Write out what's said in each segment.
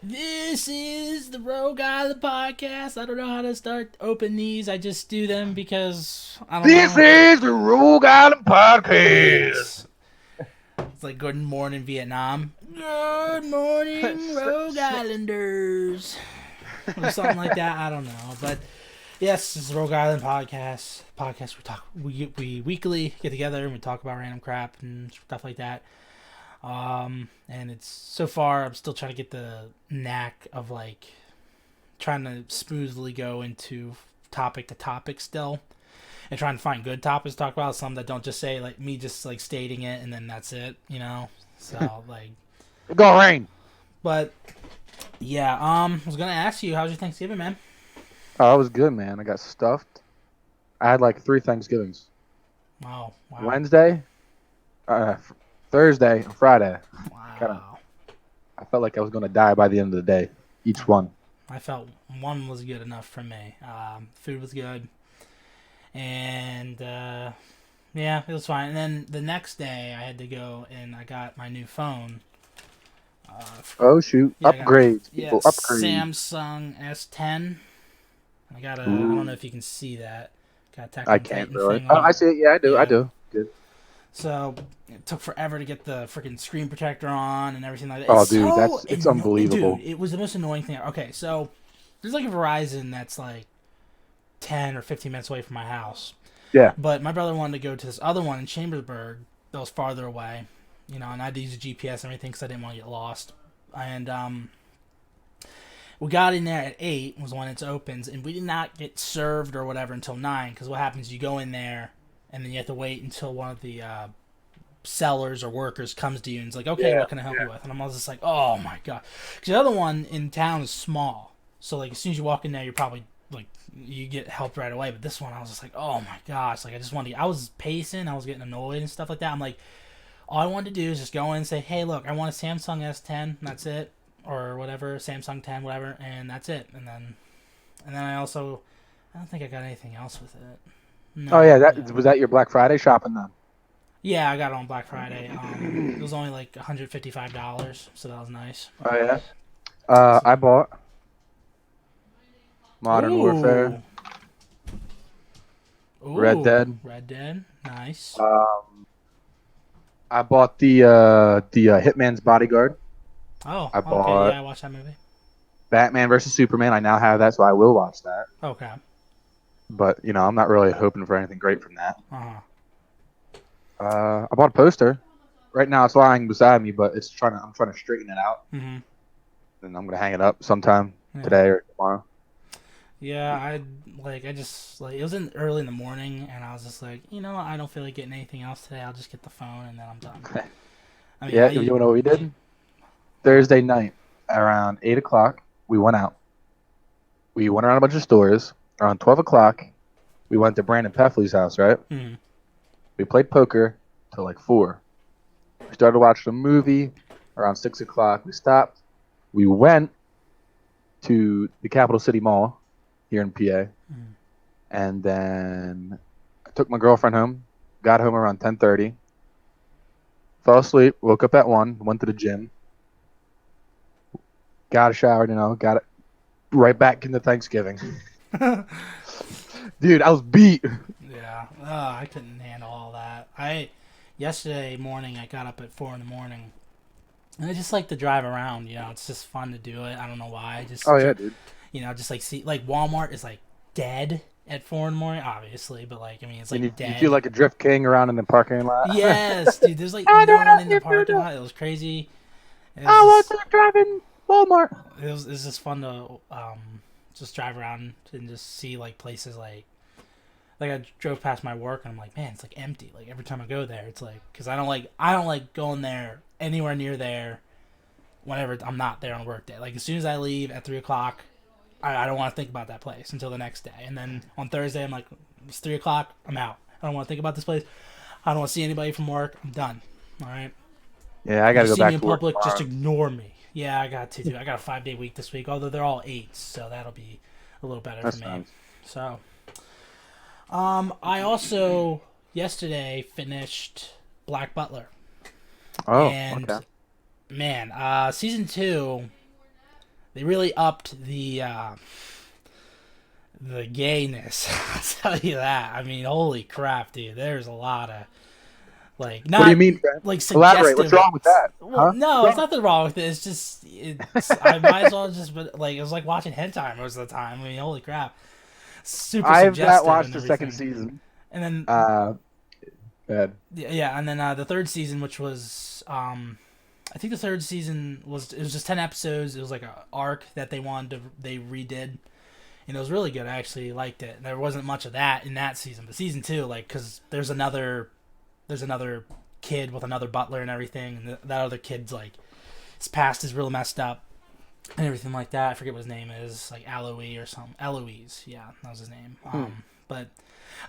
This is the Rogue Island podcast. I don't know how to open these. I just do them because I don't This know. is the Rogue Island Podcast. Yes. It's like Good Morning Vietnam. Good morning, Rogue Islanders. Or something like that. I don't know. But yes, it's the Rogue Island podcast. We weekly get together and we talk about random crap and stuff like that. And it's so far I'm still trying to get the knack of like trying to smoothly go into topic to topic still and trying to find good topics to talk about, some that don't just say like me just like stating it and then that's it, so like, Go rain. but yeah, I was gonna ask you, how's your Thanksgiving, man? Oh, that was good, man. I got stuffed. I had like 3 Thanksgivings. Wow. Wednesday, Thursday, and Friday. Kinda, Wow. I felt like I was gonna die by the end of the day. Each one. I felt one was good enough for me. Food was good, and yeah, it was fine. And then the next day, I had to go and I got my new phone. Oh shoot! Yeah, Upgrades, people. Upgrades. Samsung S10. I got a. I Ooh. don't know if you can see that. Got Attack I on can't Titan really. thing Oh, on. I see it. Yeah, I do. Yeah. I do. Good. So it took forever to get the freaking screen protector on and everything like that. Oh, It's dude, so it's unbelievable. Dude, it was the most annoying thing. Okay, so there's like a Verizon that's like 10 or 15 minutes away from my house. Yeah. But my brother wanted to go to this other one in Chambersburg that was farther away, and I had to use a GPS and everything because I didn't want to get lost. And we got in there at 8 was when it opens, and we did not get served or whatever until 9, because what happens, you go in there, and then you have to wait until one of the sellers or workers comes to you and is like, okay, what can I help you with? And I was just like, oh my god. Because the other one in town is small. So like as soon as you walk in there, you're probably like, you get help right away. But this one, I was just like, oh my gosh. Like I just wanted I was pacing, I was getting annoyed and stuff like that. I'm like, all I wanted to do is just go in and say, hey, look, I want a Samsung S10, and that's it. Or whatever, Samsung 10, whatever, and that's it. And then I don't think I got anything else with it. Oh yeah. No. Was that your Black Friday shopping then? Yeah, I got it on Black Friday. It was only like $155, so that was nice. Oh yeah. I bought Modern Warfare, Ooh, Red Dead. Red Dead, nice. I bought the Hitman's Bodyguard. Oh, I okay, bought yeah, I watched that movie. Batman versus Superman. I now have that, so I will watch that. Okay. But I'm not really hoping for anything great from that. Uh huh. I bought a poster. Right now, it's lying beside me, but I'm trying to straighten it out, Mhm. and I'm gonna hang it up sometime Yeah. today or tomorrow. Yeah, I just like it was early in the morning, and I was just like, I don't feel like getting anything else today. I'll just get the phone, and then I'm done. I mean, Yeah, you know what we did? Thursday night around 8 o'clock, we went out. We went around a bunch of stores. Around 12 o'clock, we went to Brandon Peffley's house. Right? Mhm. We played poker till like 4. We started watching a movie around 6 o'clock. We stopped. We went to the Capital City Mall here in PA, and then I took my girlfriend home. Got home around 10:30. Fell asleep. Woke up at 1. Went to the gym. Got a shower. Got it right back into Thanksgiving. Dude, I was beat. Yeah, I couldn't handle all that. Yesterday morning I got up at 4 in the morning, and I just like to drive around. It's just fun to do it. I don't know why. Oh yeah, dude. Just like see, like Walmart is like dead at 4 in the morning, obviously, but like I mean, it's like You dead. feel like a drift king around in the parking lot. Yes, dude. There's like no one in the parking lot. It was crazy. I was driving Walmart. It was just fun to just drive around and just see like places like I drove past my work and I'm like, man, it's like empty. Like every time I go there, it's like, because I don't like going there anywhere near there whenever I'm not there on work day. Like as soon as I leave at 3 o'clock, I don't want to think about that place until the next day. And then on Thursday, I'm like, it's 3 o'clock, I'm out. I don't want to think about this place. I don't want to see anybody from work. I'm done. All right. Yeah, I gotta go See back me in to work public, just tomorrow. ignore me. Yeah, I got to do. I got a 5-day week this week, although they're all 8s, so that'll be a little better That's for me. nice. So, I also yesterday finished Black Butler, Oh, and okay. man, season 2 they really upped the gayness. I'll tell you that. I mean, holy crap, dude. There's a lot of like What do you not mean, friend? like Elaborate. What's suggestive. wrong with that? Well, Huh? What's no, there's wrong? nothing wrong with it. It's just I might as well just but like it was like watching hentai most of the time. I mean, holy crap, super I've not suggestive watched and the second everything. season. And then Bad. yeah, and then the third season, which was I think the third season was just 10 episodes. It was like a arc that they redid, and it was really good. I actually liked it. There wasn't much of that in that season, but season two, like, because there's another kid with another butler and everything, and that other kid's like his past is real messed up and everything like that. I forget what his name is, like Aloe or something. Eloise, yeah, that was his name. But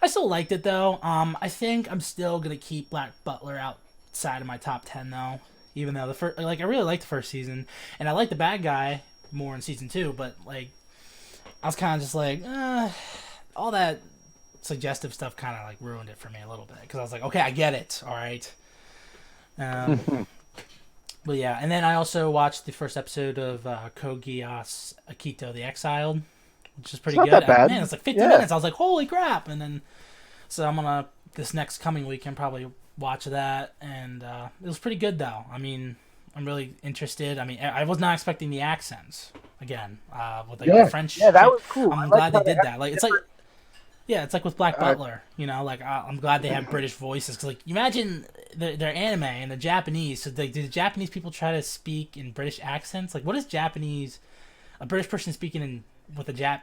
I still liked it though. I think I'm still gonna keep Black Butler outside of my top 10 though. Even though I really liked the first season, and I like the bad guy more in season two, but like I was kind of just like, all that suggestive stuff kind of like ruined it for me a little bit because I was like, okay, I get it, all right. But yeah, and then I also watched the first episode of Code Geass Akito the Exiled, which is pretty It's not good. that bad. Man, it's like 50 Yeah. minutes. I was like, holy crap! And then so I'm gonna this next coming weekend probably watch that, and it was pretty good though. I mean, I'm really interested. I mean, I was not expecting the accents again with like the French. Yeah, that shit. was cool. I I'm liked glad how they did had that. Like it's like. Yeah, it's like with Black Butler, like I'm glad they have British voices because like imagine their anime and the Japanese. So like, do the Japanese people try to speak in British accents? Like, what is Japanese? A British person speaking in with a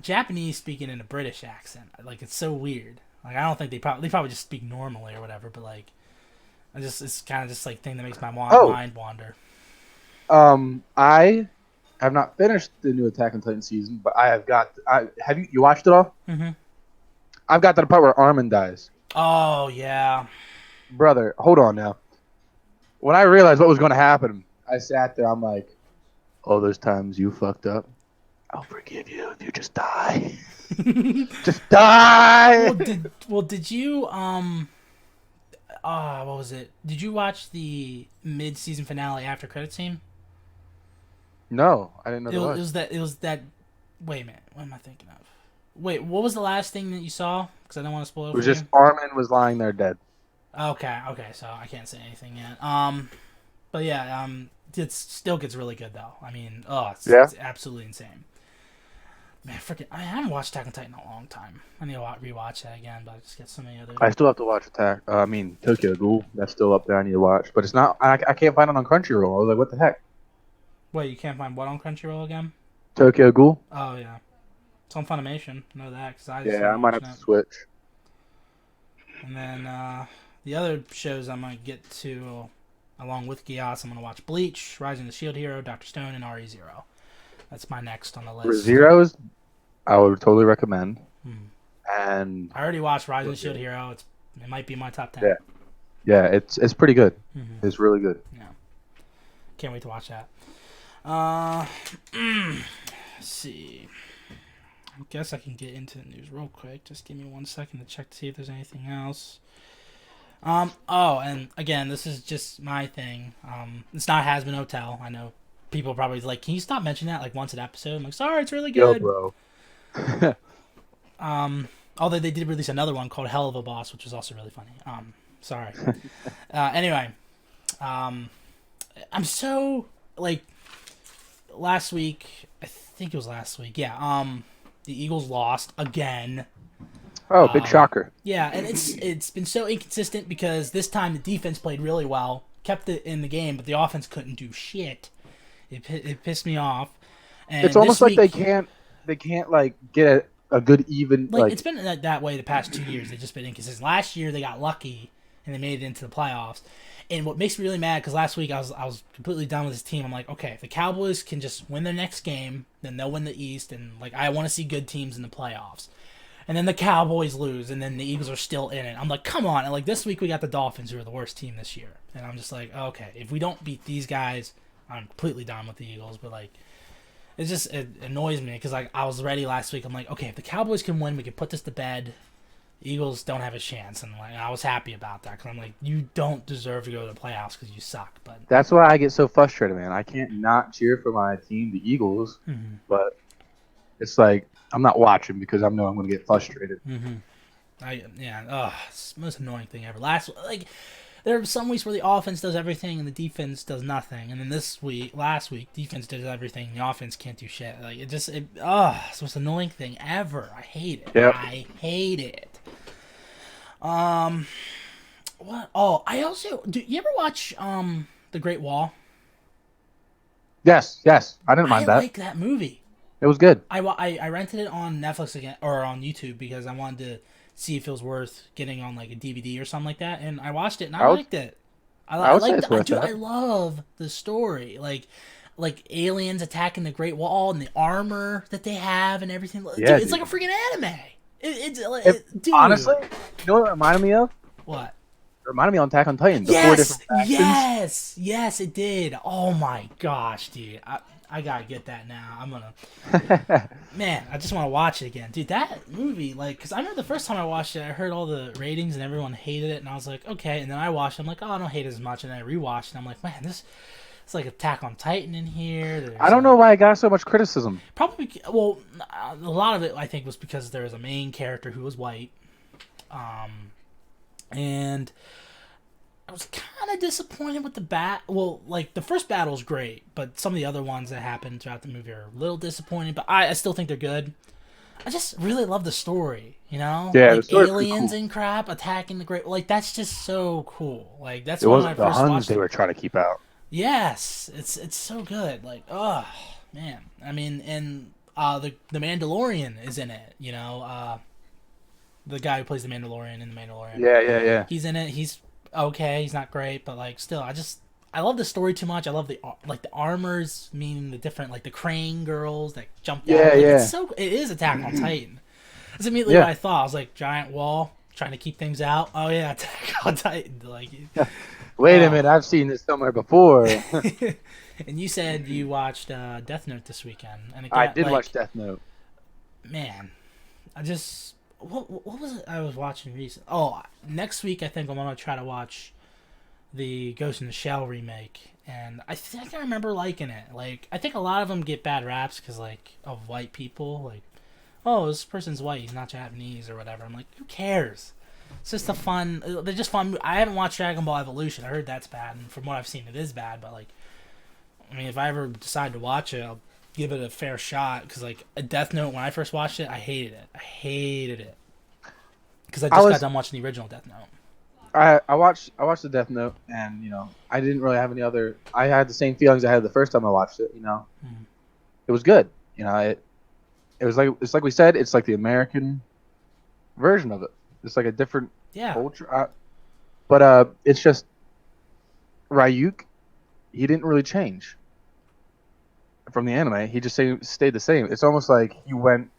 Japanese speaking in a British accent. Like it's so weird. Like I don't think they probably just speak normally or whatever. But like, it's kind of just like thing that makes my mind wander. I have not finished the new Attack on Titan season, but I have got. Have you watched it all? Mm-hmm. I've got to the part where Armin dies. Oh yeah. Brother, hold on now. When I realized what was going to happen, I sat there. I'm like, "Oh, those times you fucked up, I'll forgive you if you just die. Just die." Did you what was it? Did you watch the mid-season finale after credit scene? No, I didn't know there was. It was that. Wait a minute. What am I thinking of? Wait, what was the last thing that you saw? Because I don't want to spoil it. It was for just you. Armin was lying there dead. Okay. So I can't say anything yet. But yeah, it still gets really good though. I mean, it's absolutely insane. Man, freaking! I haven't watched Attack on Titan in a long time. I need to rewatch that again, but I just get so many other. I still have to watch Tokyo Ghoul. That's still up there. I need to watch, but it's not. I can't find it on Crunchyroll. I was like, what the heck? Wait, you can't find what on Crunchyroll again? Tokyo Ghoul. Oh yeah, it's on Funimation. I know that because I might have to switch. And then the other shows I might get to, along with Geass, I'm gonna watch Bleach, Rising of the Shield Hero, Dr. Stone, and RE0. That's my next on the list. Zeros, I would totally recommend. And I already watched Rising of the Shield Hero. It might be my top 10. Yeah, it's pretty good. It's really good. Yeah, can't wait to watch that. Let's see. I guess I can get into the news real quick. Just give me 1 second to check to see if there's anything else. And again, this is just my thing. It's not Has Been Hotel. I know people are probably like, can you stop mentioning that like once an episode? I'm like, sorry, it's really good. Yo, bro. Although they did release another one called Hell of a Boss, which was also really funny. Sorry. Anyway, I'm so like last week. I think it was last week. Yeah. The Eagles lost again. Oh, big shocker. Yeah, and it's been so inconsistent because this time the defense played really well, kept it in the game, but the offense couldn't do shit. It pissed me off. And it's almost like they can't like get a good even like it's been that way the past 2 years. They've just been inconsistent. Last year they got lucky and they made it into the playoffs. And what makes me really mad, because last week I was completely done with this team. I'm like, okay, if the Cowboys can just win their next game, then they'll win the East, and like I want to see good teams in the playoffs. And then the Cowboys lose, and then the Eagles are still in it. I'm like, come on. And like this week we got the Dolphins, who are the worst team this year. And I'm just like, okay, if we don't beat these guys, I'm completely done with the Eagles. But like, it annoys me because like I was ready last week. I'm like, okay, if the Cowboys can win, we can put this to bed. Eagles don't have a chance, and like I was happy about that because I'm like, you don't deserve to go to the playoffs because you suck. But That's why I get so frustrated, man. I can't not cheer for my team, the Eagles, mm-hmm. but it's like I'm not watching because I know I'm going to get frustrated. Mm-hmm. It's the most annoying thing ever. There are some weeks where the offense does everything and the defense does nothing, and then last week, defense did everything, and the offense can't do shit. Like it's the most annoying thing ever. I hate it. Yep. I hate it. What? Oh, I also do. You ever watch The Great Wall? Yes, yes. I didn't I mind that. like that movie. It was good. I rented it on Netflix again or on YouTube because I wanted to see if it was worth getting on like a DVD or something like that, and I watched it and I liked it. I would say like it's worth that. I love the story, like aliens attacking the Great Wall and the armor that they have and everything. Yeah, dude, it's like a freaking anime. Dude. Honestly, you know what it reminded me of? What? It reminded me of Attack on Titan. The 4 different factions. Yes, it did. Oh my gosh, dude. I gotta get that now. I'm gonna. Man, I just want to watch it again, dude. That movie, like, because I remember the first time I watched it, I heard all the ratings and everyone hated it, and I was like, okay. And then I watched it, I'm like, oh, I don't hate it as much. And then I rewatched it, and I'm like, man, it's like Attack on Titan in here. I don't know why it got so much criticism. Probably, well, a lot of it I think was because there was a main character who was white, and I was kind of disappointed with well, like the first battle's great, but some of the other ones that happened throughout the movie are a little disappointing. But I still think they're good. I just really love the story, you know? Yeah, like the aliens cool. and crap attacking the great. Like that's just so cool. Like that's it when wasn't I the first Huns watched they it. were trying to keep out. Yes, it's so good. Like, oh man, I mean, and the Mandalorian is in it. You know, the guy who plays the Mandalorian in the Mandalorian. Yeah. He's in it. He's okay. He's not great, but like still, I love the story too much. I love the armors, meaning the different like the crane girls that jump down. It is Attack on Titan. That's immediately what I thought. I was like giant wall trying to keep things out. Oh yeah, Attack on Titan. Like, wait a minute, I've seen this somewhere before. And you said you watched Death Note this weekend, and I did watch Death Note. Man, what was it I was watching recently? Oh, next week I think I'm gonna try to watch the Ghost in the Shell remake, and I think I remember liking it. Like, I think a lot of them get bad raps because like of white people, like, oh, this person's white, he's not Japanese or whatever. I'm like, who cares? It's just they're just fun. I haven't watched Dragon Ball Evolution. I heard that's bad, and from what I've seen, it is bad. But like, I mean, if I ever decide to watch it, I'll give it a fair shot. Because like a Death Note, when I first watched it, I hated it. Because I got done watching the original Death Note. I watched the Death Note, and you know, I didn't really have any other. I had the same feelings I had the first time I watched it. You know, It was good. You know, it was like it's like we said, it's like the American version of it. It's like a different culture. But it's just Ryuk. He didn't really change from the anime. He just stayed the same. It's almost like he went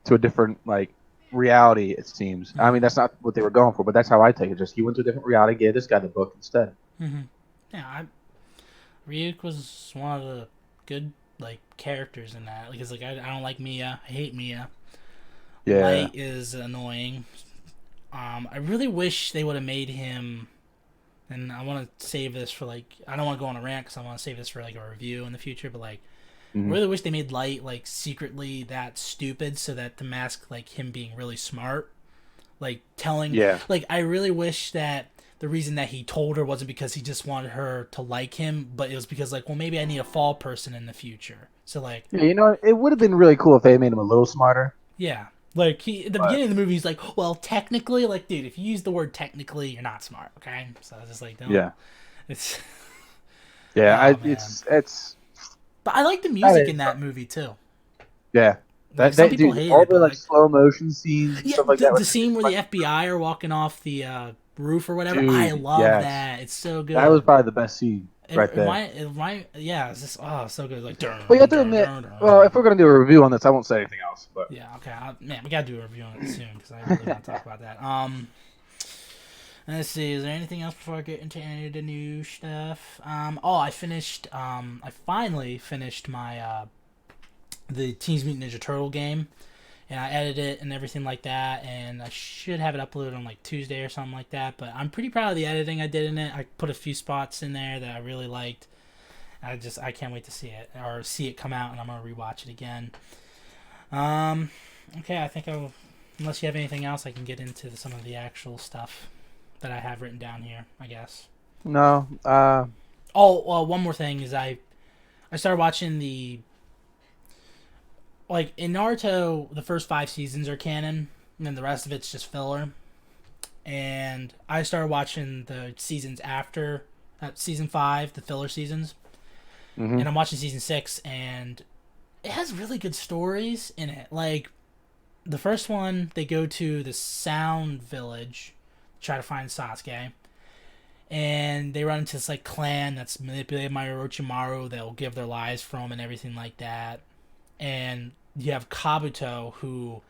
to a different like reality. It seems. I mean, that's not what they were going for, but that's how I take it. Just he went to a different reality. Gave this guy the book instead. Yeah, Ryuk was one of the good like characters in that. Because like I don't like Mia. I hate Mia. Yeah. Light is annoying. I really wish they would have made him. And I want to save this for like I don't want to go on a rant because I want to save this for like a review in the future. But like, I really wish they made Light like secretly that stupid so that to mask like him being really smart, like telling. Yeah. Like I really wish that the reason that he told her wasn't because he just wanted her to like him, but it was because like, well, maybe I need a fall person in the future. So like. Yeah, you know, it would have been really cool if they made him a little smarter. Yeah. Like, at the beginning of the movie, he's like, well, technically, like, dude, if you use the word technically, you're not smart, okay? So I was just like, don't. Yeah. It's. Yeah, it's. But I like the music in that movie, too. Yeah. Like, some people hate all it. the like slow motion scenes and stuff like that. The scene where the FBI are walking off the roof or whatever, I love that. It's so good. That was probably the best scene right there. It's just, so good. Like, well, you have to admit, well, if we're going to do a review on this, I won't say anything else. But yeah, okay. Man, we got to do a review on it soon because I really want to talk about that. Let's see. Is there anything else before I get into any of the new stuff? I finally finished my the Teenage Mutant Ninja Turtle game, and I edit it and everything like that, and I should have it uploaded on like Tuesday or something like that. But I'm pretty proud of the editing I did in it. I put a few spots in there that I really liked. I can't wait to see it or see it come out, and I'm gonna rewatch it again. Um, okay, I think I'll. Unless you have anything else, I can get into some of the actual stuff that I have written down here, I guess. No. Oh, well, one more thing is I started watching the like in Naruto. The first 5 seasons are canon, and then the rest of it's just filler. And I started watching the seasons after season 5, the filler seasons, Mhm. and I'm watching season 6, and it has really good stories in it. Like the first one, they go to the Sound Village, try to find Sasuke, and they run into this like clan that's manipulated by Orochimaru. They'll give their lives from and everything like that. And you have Kabuto who,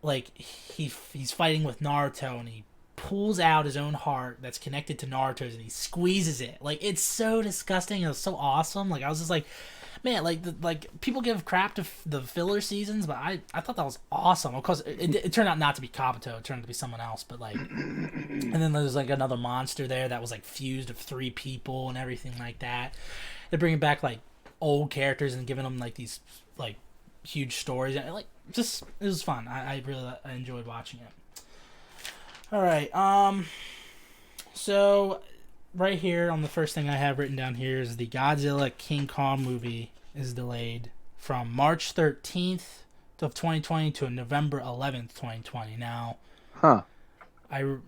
like, he's fighting with Naruto, and he pulls out his own heart that's connected to Naruto's, and he squeezes it. Like, it's so disgusting. It was so awesome. Like, I was just like, man, like people give crap to the filler seasons, but I thought that was awesome. Of course, it turned out not to be Kabuto. It turned out to be someone else. But like, and then there's like another monster there that was like fused of 3 people and everything like that. They're bringing back like old characters and giving them like these like huge stories. And like, just it was fun. I really enjoyed watching it. All right. So right here on the first thing I have written down here is the Godzilla King Kong movie is delayed from March 13th of 2020 to November 11th, 2020. Now, Huh.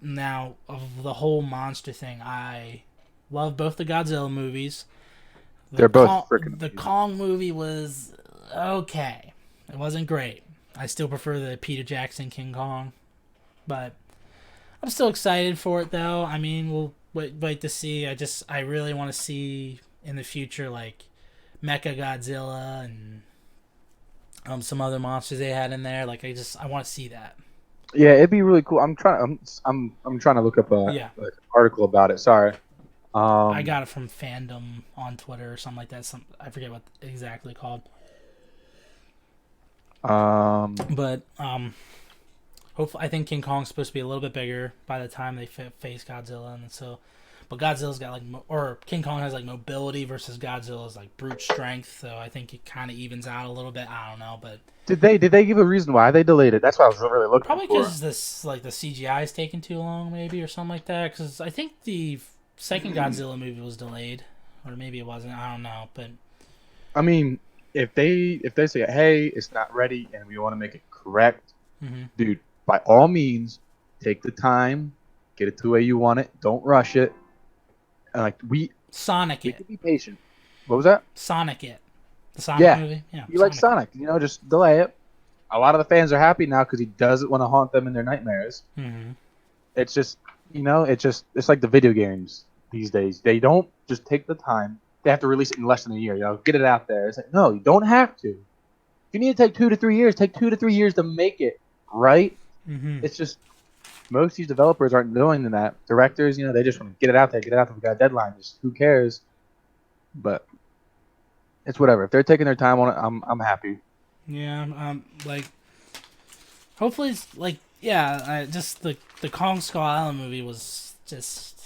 now of the whole monster thing, I love both the Godzilla movies. They're both freaking The amazing. Kong movie was okay. It wasn't great. I still prefer the Peter Jackson King Kong, but I'm still excited for it though. I mean, we'll wait to see. I really want to see in the future like Mecha Godzilla and some other monsters they had in there. Like I want to see that. Yeah, it'd be really cool. I'm trying to look up Yeah, an article about it. Sorry. I Um. got it from fandom on Twitter or something like that. I forget what exactly called, but hopefully I think King Kong's supposed to be a little bit bigger by the time they face Godzilla, and so. But Godzilla's got like, or King Kong has like mobility versus Godzilla's like brute strength, so I think it kind of evens out a little bit. I don't know, but Did they give a reason why they delayed it? That's what I was really looking probably for. because this like the CGI is taking too long, maybe or something like that. Because I think the second Godzilla movie was delayed, or maybe it wasn't. I don't know, but I mean, if they say, hey, it's not ready and we want to make it correct, hmm dude, by all means, take the time, get it to the way you want it. Don't rush it. And like Sonic we it, can be patient. What was that? Sonic it, the Sonic Yeah, movie, yeah, you like Sonic it. Sonic, just delay it. A lot of the fans are happy now because he doesn't want to haunt them in their nightmares. hmm It's just, it's like the video games these days. They don't just take the time. They have to release it in less than a year. Get it out there. It's like, no, you don't have to. If you need to take 2 to 3 years, take 2 to 3 years to make it right. hmm It's just most of these developers aren't doing that. Directors, they just want to get it out there, get it out there. We got a deadline. Just who cares? But it's whatever. If they're taking their time on it, I'm happy. Yeah, like hopefully it's like yeah, just the Kong Skull Island movie was just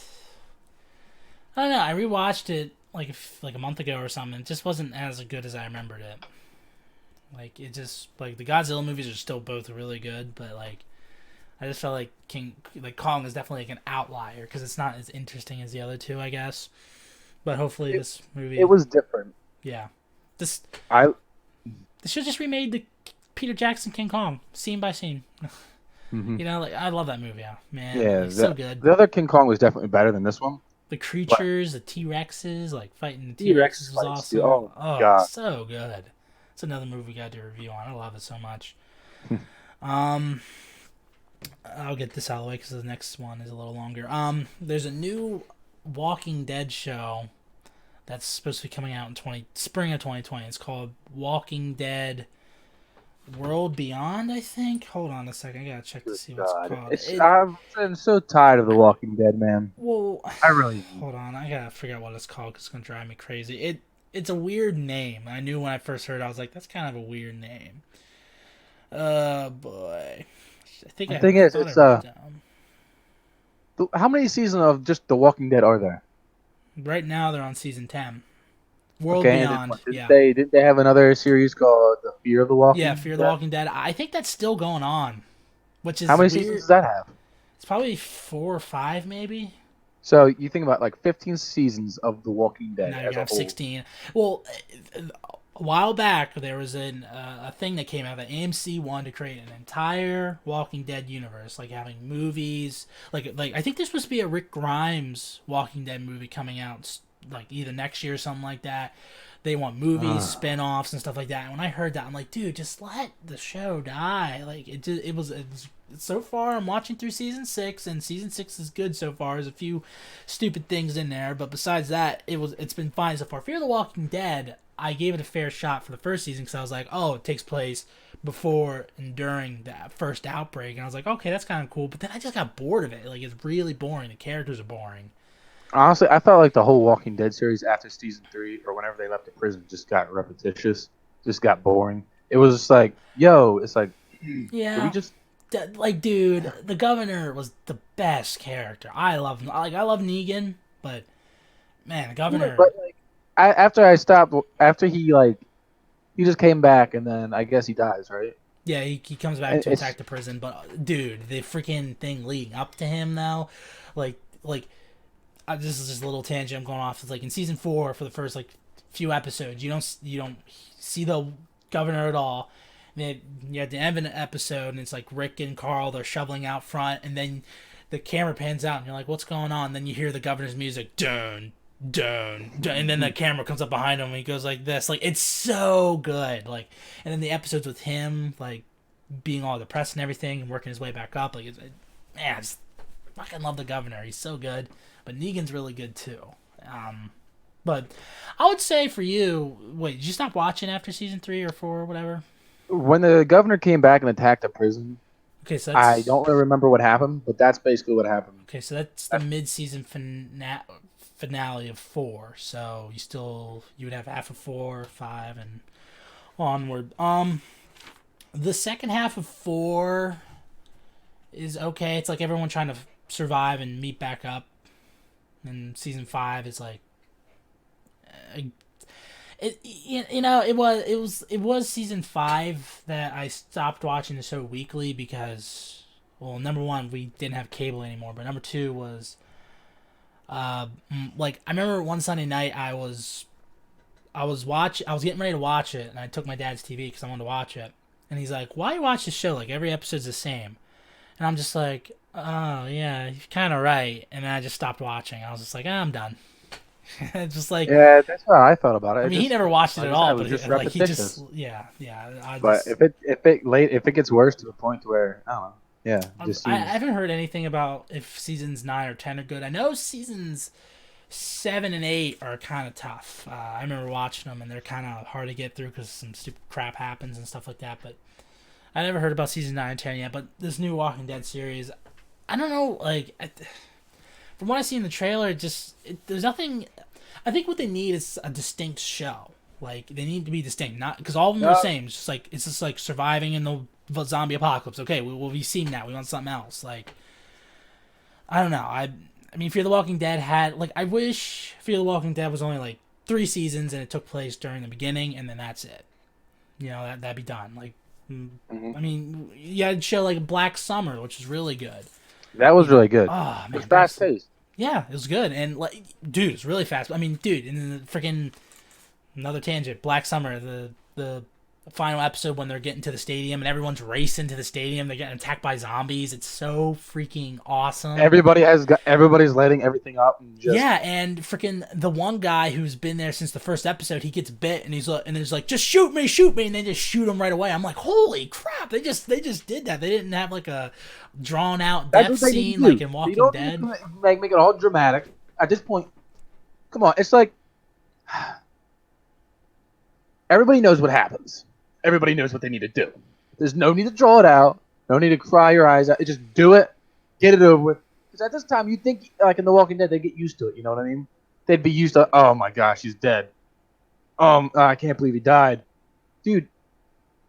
I don't know. I rewatched it like a month ago or something. It just wasn't as good as I remembered it. Like it just like the Godzilla movies are still both really good, but like I just felt like Kong is definitely like an outlier because it's not as interesting as the other two, I guess. But hopefully It, this movie, it was different. yeah, this I they should just remade the Peter Jackson King Kong scene by scene. mhm. Like I love that movie, yeah, man, Yeah, like so good. the other King Kong was definitely better than this one. The But creatures, the T Rexes, like fighting the T T-Rex Rexes was fights, dude. awesome. Oh Oh, god. so good. It's another movie we got to review on. I love it so much. Um, I'll get this out of the way because the next one is a little longer. There's a new Walking Dead show that's supposed to be coming out in spring of 2020. It's called Walking Dead World Beyond, I think. Hold on a second, I gotta check to Good see what's god. called. I'm so tired of The Walking Dead, man. Well, I really am. hold on, I gotta figure out what it's called because it's gonna drive me crazy. It's a weird name. I knew when I first heard it, I was like, that's kind of a weird name. Boy. I think The I thing is, thought I it's wrote it down. how many seasons of just The Walking Dead are there? Right now they're on season 10. World Okay, and then Beyond. what, didn't Yeah. they didn't they have another series called The Fear of the Yeah, Walking Fear the Dead? Walking Dead. I think that's still going on, which How is many seasons weird. does that have? It's probably 4 or 5, maybe. So you think about like 15 seasons of The Walking Dead Now you're as gonna a have whole. 16. Well, a while back there was a thing that came out that AMC wanted to create an entire Walking Dead universe, like having movies. Like I think there's supposed to be a Rick Grimes Walking Dead movie coming out, like either next year or something like that. They want movies, Uh, spin-offs, and stuff like that. And when I heard that, I'm like, dude, just let the show die. Like it was so far. I'm watching through season 6, and season 6 is good so far. There's a few stupid things in there, but besides that, it's been fine so far. Fear the Walking Dead, I gave it a fair shot for the first season because I was like, oh, it takes place before and during that first outbreak, and I was like, okay, that's kind of cool. But then I just got bored of it. Like it's really boring. The characters are boring. Honestly, I felt like the whole Walking Dead series after season 3 or whenever they left the prison just got repetitious, just got boring. It was just like, yo, it's like, can we Yeah, just like dude, the governor was the best character. I love him. Like I love Negan, but man, the yeah, governor. but like after I stopped after he just came back and then I guess he dies, right? Yeah, he comes back And to attack the prison, but dude, the freaking thing leading up to him though, like this is just a little tangent I'm going off. It's like in season 4 for the first like few episodes, you don't see the governor at all. And then you have the end of an episode, and it's like Rick and Carl they're shoveling out front, and then the camera pans out, and you're like, "What's going on?" And then you hear the governor's music, dun dun dun, and then the camera comes up behind him, and he goes like this. Like it's so good. Like, and then the episodes with him like being all depressed and everything, and working his way back up. Like, man, I just fucking love the governor. He's so good. But Negan's really good too. But I would say for you, wait, did you stop watching after season 3 or 4 or whatever? when the governor came back and attacked the prison, Okay, so I that's don't really remember what happened, but that's basically what happened. that's the mid-season finale of 4. So you would have half of 4, 5, and onward. The second half of 4 is okay. It's like everyone trying to survive and meet back up. And season 5 is like uh, it was season 5 that I stopped watching the show weekly because, well, number one, we didn't have cable anymore, but number two was like I remember one Sunday night I was getting ready to watch it, and I took my dad's TV because I wanted to watch it, and he's like, "Why you watch this show? Like every episode's the same." And I'm just like, "Oh yeah, you're kind of right." And then I just stopped watching. I was just like, I'm done. It's just like, Yeah, that's how I thought about it. I It mean, he just, never watched it like at I said, all, it was but just like he just, repetitious. yeah. I But just, if it gets worse to the point where I don't know, yeah, it just I seems. haven't heard anything about if seasons 9 or 10 are good. I know seasons 7 and 8 are kind of tough. I remember watching them, and they're kind of hard to get through because some stupid crap happens and stuff like that. But I never heard about season 9 and 10 yet. But this new Walking Dead series, I don't know. Like, from what I see in the trailer, there's nothing. I think what they need is a distinct show. Like they need to be distinct, not because all of them are the No, same. It's just like surviving in the zombie apocalypse. Okay, we've seen that. We want something else. Like I don't know. I mean, Fear the Walking Dead had like I wish Fear the Walking Dead was only like 3 seasons and it took place during the beginning and then that's it. That'd be done. Like, hmm I mean, you had a show like Black Summer, which is really good. that was really good. Oh It was man, fast paced. yeah, it was good and like, dude, it's really fast. I mean, dude, and then the freaking another tangent. Black Summer, the final episode when they're getting to the stadium and everyone's racing to the stadium. They're getting attacked by zombies. It's so freaking awesome. Everybody's lighting everything up and just Yeah, and freaking the one guy who's been there since the first episode, he gets bit and he's like, just shoot me, and they just shoot him right away. I'm like, holy crap! They just did that. They didn't have like a drawn out that's death what they need scene to like do. in You Walking don't need Dead. to make it all dramatic. At this point, come on, it's like everybody knows what happens. Everybody knows what they need to do. There's no need to draw it out. No need to cry your eyes out. Just do it. Get it over with. Because at this time, you think, like in The Walking Dead, they get used to it. You know what I mean? They'd be used to, oh my gosh, he's dead. I can't believe he died. Dude,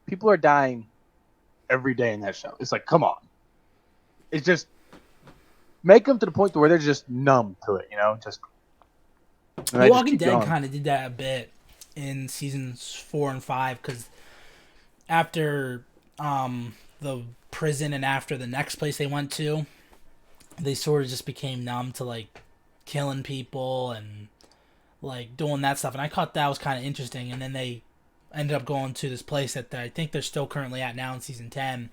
people are dying every day in that show. It's like, come on. It's just make them to the point to where they're just numb to it, just. The Walking Dead kind of did that a bit in seasons 4 and 5 because after the prison and after the next place they went to, they sort of just became numb to like killing people and like doing that stuff. And I thought that was kind of interesting. And then they ended up going to this place that I think they're still currently at now in season 10,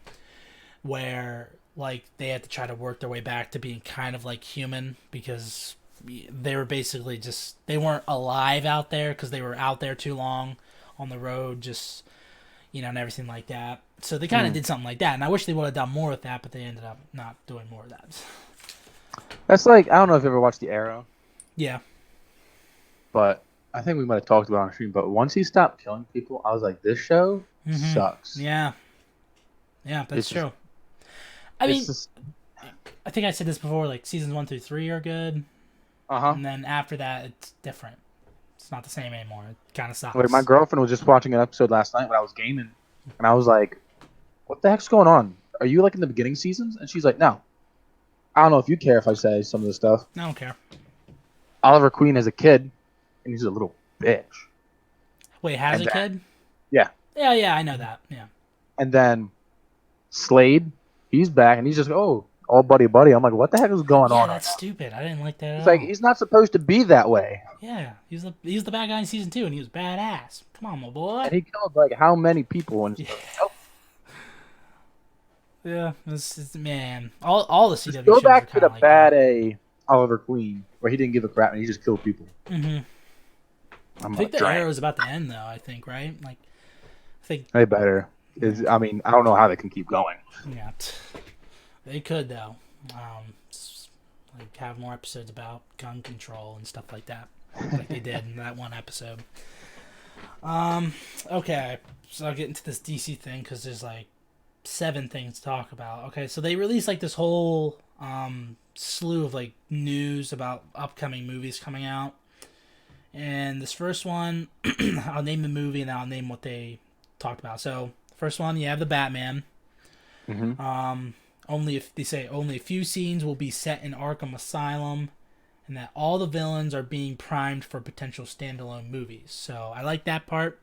where like they had to try to work their way back to being kind of like human because they were basically just they weren't alive out there because they were out there too long on the road, just and everything like that. So they kind of did something like that, and I wish they would have done more with that, but they ended up not doing more of that. That's like, I don't know if you ever watched The Arrow. Yeah. But I think we might have talked about it on stream, but once he stopped killing people, I was like, this show sucks. Yeah. Yeah, that's true. I mean, I think I said this before, like seasons 1 through 3 are good. And then after that, it's different. It's not the same anymore. It kind of sucks. Like my girlfriend was just watching an episode last night when I was gaming, and I was like, what the heck's going on? Are you like in the beginning seasons? And she's like, no. I don't know if you care if I say some of the stuff. I don't care. Oliver Queen as a kid, and he's a little bitch. Wait, has a kid? Yeah. Yeah, I know that. Yeah. And then Slade, he's back, and he's just, all buddy. I'm like, what the heck is going on? Yeah, that's stupid. I didn't like that at all. It's like, he's not supposed to be that way. Yeah, he was the bad guy in season 2, and he was badass. Come on, my boy. And he killed, like, how many people? And yeah, man. All the CW just shows go back to the like bad A Oliver Queen, where he didn't give a crap, and he just killed people. I think the Arrow is about to end, though, I think, right? Like, I think... They better. I mean, I don't know how they can keep going. Yeah. They could, though. Like have more episodes about gun control and stuff like that, like they did in that one episode. Okay, so I'll get into this DC thing because there's like 7 things to talk about. Okay, so they released like this whole slew of like news about upcoming movies coming out, and this first one, I'll name the movie and then I'll name what they talked about. So first one, you have the Batman. Only a few scenes will be set in Arkham Asylum, and that all the villains are being primed for potential standalone movies. So I like that part.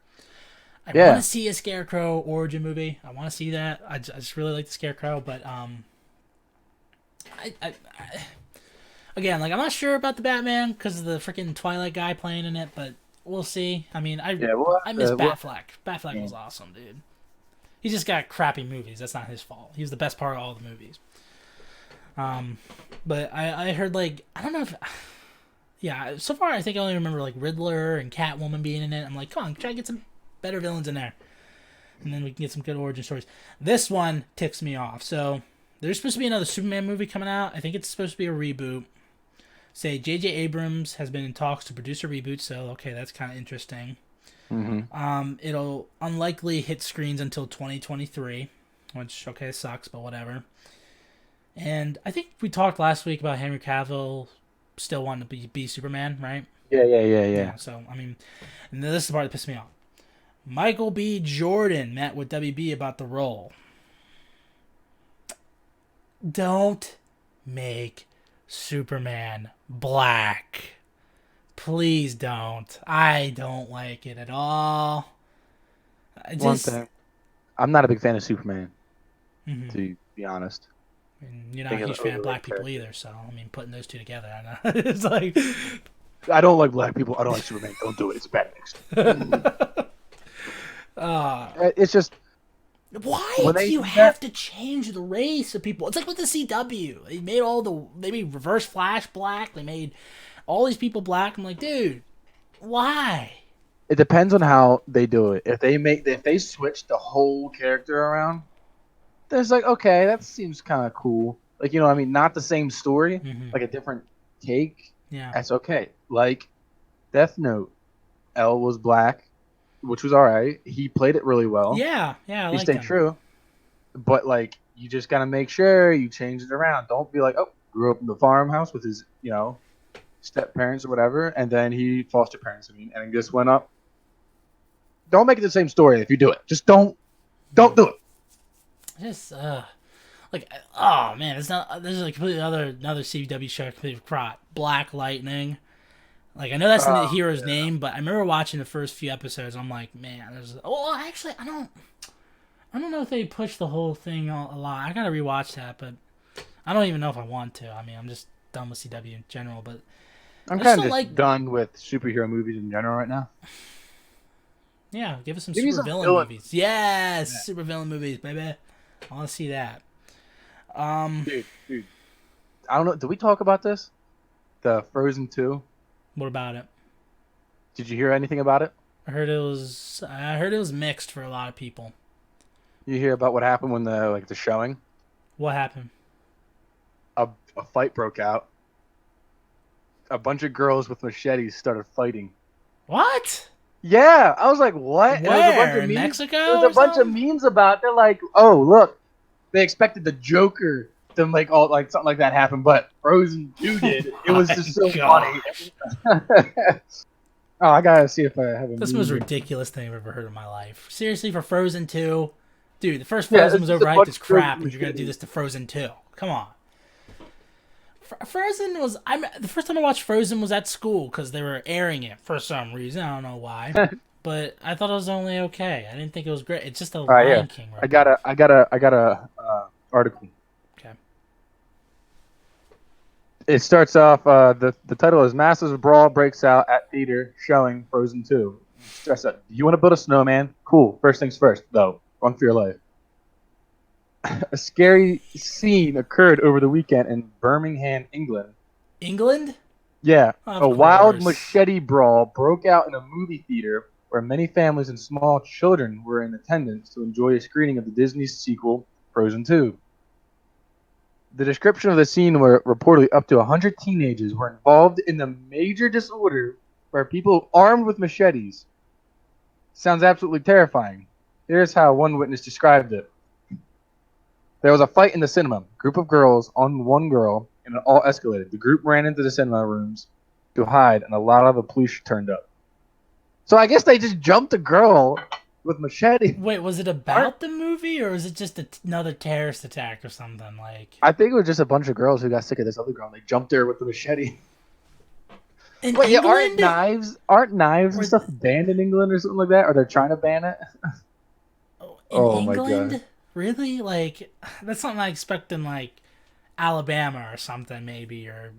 I want to see a Scarecrow origin movie. I want to see that. I just really like the Scarecrow, but again, like I'm not sure about the Batman because of the freaking Twilight guy playing in it, but we'll see. I mean, I miss Batfleck. Batfleck was awesome, dude. He just got crappy movies. That's not his fault. He was the best part of all the movies. But I heard, like, I don't know if... Yeah, so far I think I only remember, like, Riddler and Catwoman being in it. I'm like, come on, try to get some better villains in there. And then we can get some good origin stories. This one ticks me off. So, there's supposed to be another Superman movie coming out. I think it's supposed to be a reboot. Say, J.J. Abrams has been in talks to produce a reboot, so, okay, that's kind of interesting. It'll unlikely hit screens until 2023, which, okay, sucks, but whatever. And I think we talked last week about Henry Cavill still wanting to be Superman, right? Yeah. So, I mean, and this is the part that pissed me off. Michael B. Jordan met with WB about the role. Don't make Superman black. Please don't. I don't like it at all. One thing. I'm not a big fan of Superman, to be honest. And you're not a huge fan of black people either, so, I mean, putting those two together, I know. It's like... I don't like black people. I don't like Superman. Don't do it. It's a bad mix. It's just... Why do you have to change the race of people? It's like with the CW. They made Reverse Flash black. They made all these people black. I'm like, dude, why? It depends on how they do it. If they switch the whole character around, then it's like, okay, that seems kind of cool. Like, I mean, not the same story, like a different take. Yeah, that's okay. Like Death Note, L was black, which was all right. He played it really well. Yeah, he stayed true. But like, you just gotta make sure you change it around. Don't be like, oh, grew up in the farmhouse with his, step parents or whatever, and then he foster parents. And he just went up. Don't make it the same story if you do it. Just don't do it. Just like, oh man, it's not. This is a completely another CW show. Completely forgot. Black Lightning. Like I know that's the hero's name, but I remember watching the first few episodes. I'm like, man, there's. Oh, actually, I don't know if they pushed the whole thing a lot. I gotta rewatch that, but I don't even know if I want to. I mean, I'm just done with CW in general, but I'm kind of just done with superhero movies in general right now. Yeah, give us some Give me super some villain villain. movies. Yes, super villain movies, baby. I want to see that. Dude, I don't know. Did we talk about this? The Frozen 2. What about it? Did you hear anything about it? I heard it was mixed for a lot of people. You hear about what happened when the showing? What happened? A fight broke out. A bunch of girls with machetes started fighting. What? Yeah, I was like, what? Where? And there was a bunch of In memes. Mexico? There was a bunch of memes about it. They're like, oh look, they expected the Joker to make all like something like that happen, but Frozen 2 did. It was just so funny. Oh, I gotta see if I have a. That's the most ridiculous thing I've ever heard in my life. Seriously, for Frozen 2, dude, the first Yeah, Frozen was overhyped as crap, and machetes. you're gonna do this to Frozen 2. Come on. Frozen was. The first time I watched Frozen was at school because they were airing it for some reason. I don't know why, but I thought it was only okay. I didn't think it was great. It's just a Lion King. I got a article. Okay. It starts off. The title is "Massive Brawl Breaks Out at Theater Showing Frozen 2." Stress up. Do you want to build a snowman? Cool. First things first, though. Run for your life. A scary scene occurred over the weekend in Birmingham, England. England? Yeah, Of a wild course. machete brawl broke out in a movie theater where many families and small children were in attendance to enjoy a screening of the Disney sequel Frozen 2. The description of the scene where reportedly up to 100 teenagers were involved in the major disorder where people armed with machetes. Sounds absolutely terrifying. Here's how one witness described it. There was a fight in the cinema. A group of girls on one girl, and it all escalated. The group ran into the cinema rooms to hide, and a lot of the police turned up. So I guess they just jumped a girl with machete. Wait, was it about the movie, or was it just another terrorist attack or something? Like, I think it was just a bunch of girls who got sick of this other girl, and they jumped her with the machete. in Wait, England? aren't knives and stuff banned in England or something like that? Or they're trying to ban it? In my England? God. Really? Like, that's something I expect in, like, Alabama or something, maybe, or,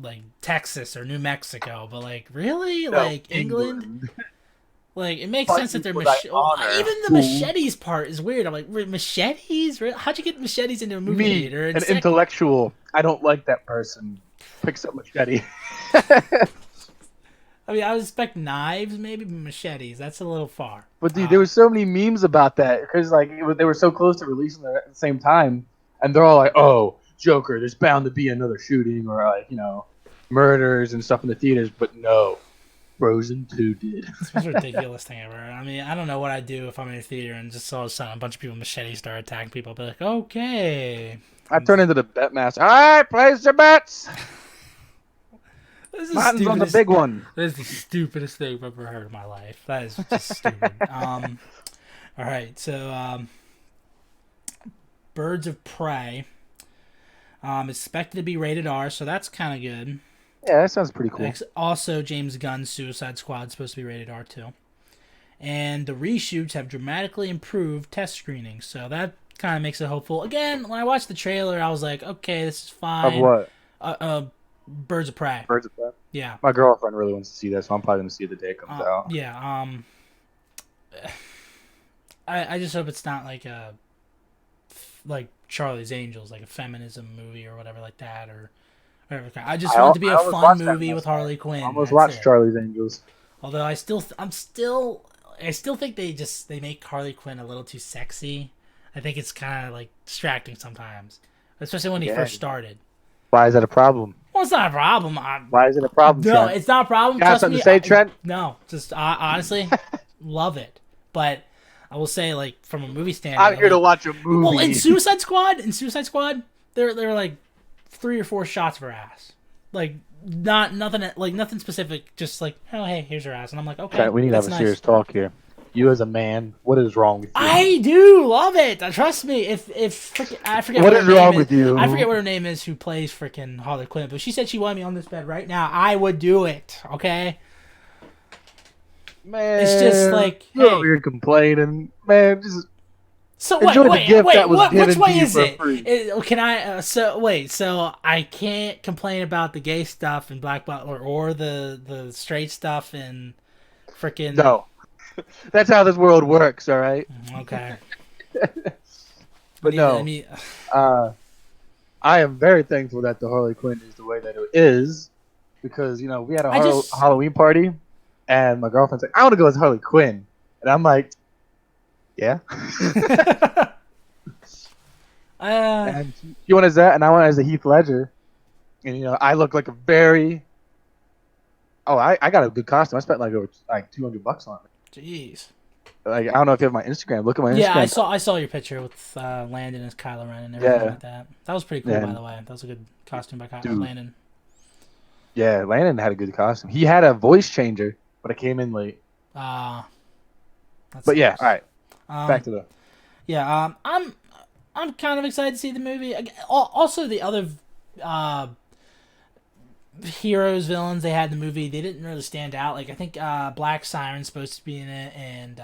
like, Texas or New Mexico. But, like, really? No, like, England? Like, it makes sense that they're Fight with honor. even the machetes part is weird. I'm like, machetes? How'd you get machetes into a movie Me, theater? an intellectual, I don't like that person. Picks up machete. I mean, I would expect knives, maybe, but machetes. That's a little far. But dude, there were so many memes about that because like they were so close to releasing them at the same time, and they're all like, "Oh, Joker, there's bound to be another shooting or like murders and stuff in the theaters." But no, Frozen 2 did. It's the most ridiculous thing ever. I mean, I don't know what I'd do if I'm in a theater and just all of a sudden a bunch of people with machetes start attacking people. I'd be like, okay. I turned into the bet master. All right, place your bets. This is Martin's on the big one. That is the stupidest thing I've ever heard in my life. That is just stupid. All right, so Birds of Prey. Expected to be rated R, so that's kind of good. Yeah, that sounds pretty cool. Also, James Gunn's Suicide Squad is supposed to be rated R too. And the reshoots have dramatically improved test screenings, so that kind of makes it hopeful. Again, when I watched the trailer, I was like, okay, this is fine. Of what? Birds of Prey. Birds of Prey? Yeah. My girlfriend really wants to see that, so I'm probably going to see it the day it comes out. Yeah. I just hope it's not like Charlie's Angels, like a feminism movie or whatever like that, or whatever. I just want it to be a fun movie with Harley Quinn. I almost watched Charlie's Angels. Although I still think they make Harley Quinn a little too sexy. I think it's kind of like distracting sometimes, especially when he first started. Why is that a problem? Well, it's not a problem. Why is it a problem? No, Trent? it's not a problem. Got something to say, Trent? No, just honestly, love it. But I will say, like, from a movie standpoint, I'm here to watch a movie. Well, in Suicide Squad, there were like 3 or 4 shots of her ass, like nothing specific, just like, oh hey, here's her ass, and I'm like, okay, Trent, we need to have a serious talk here. You as a man, what is wrong with you? I do love it. Trust me. If I forget What her is name wrong with you? I forget what her name is. Who plays freaking Harley Quinn? But she said she wanted me on this bed right now. I would do it. Okay. Man, It's just like, you're hey. over here complaining. Man, just So enjoy the gift that was given which way to you is for it? free. Can I? So I can't complain about the gay stuff in Black Butler or the straight stuff in freaking. No, that's how this world works. All right. Okay. But no, uh, I am very thankful that the Harley Quinn is the way that it is, because we had a Halloween party, and my girlfriend's like, "I want to go as Harley Quinn," and I'm like, "Yeah." And she went as that, and I went as a Heath Ledger, and I look like a very. Oh, I got a good costume. I spent like over $200 on it. Jeez. Like, I don't know if you have my Instagram. Look at my Instagram. Yeah, I saw your picture with Landon as Kylo Ren and everything like that. That was pretty cool, by the way. That was a good costume by Landon. Yeah, Landon had a good costume. He had a voice changer, but it came in late. But yeah, all right. Back to the. Yeah, I'm kind of excited to see the movie. Also, the other heroes, villains they had in the movie, they didn't really stand out. Like, I think Black Siren's supposed to be in it, and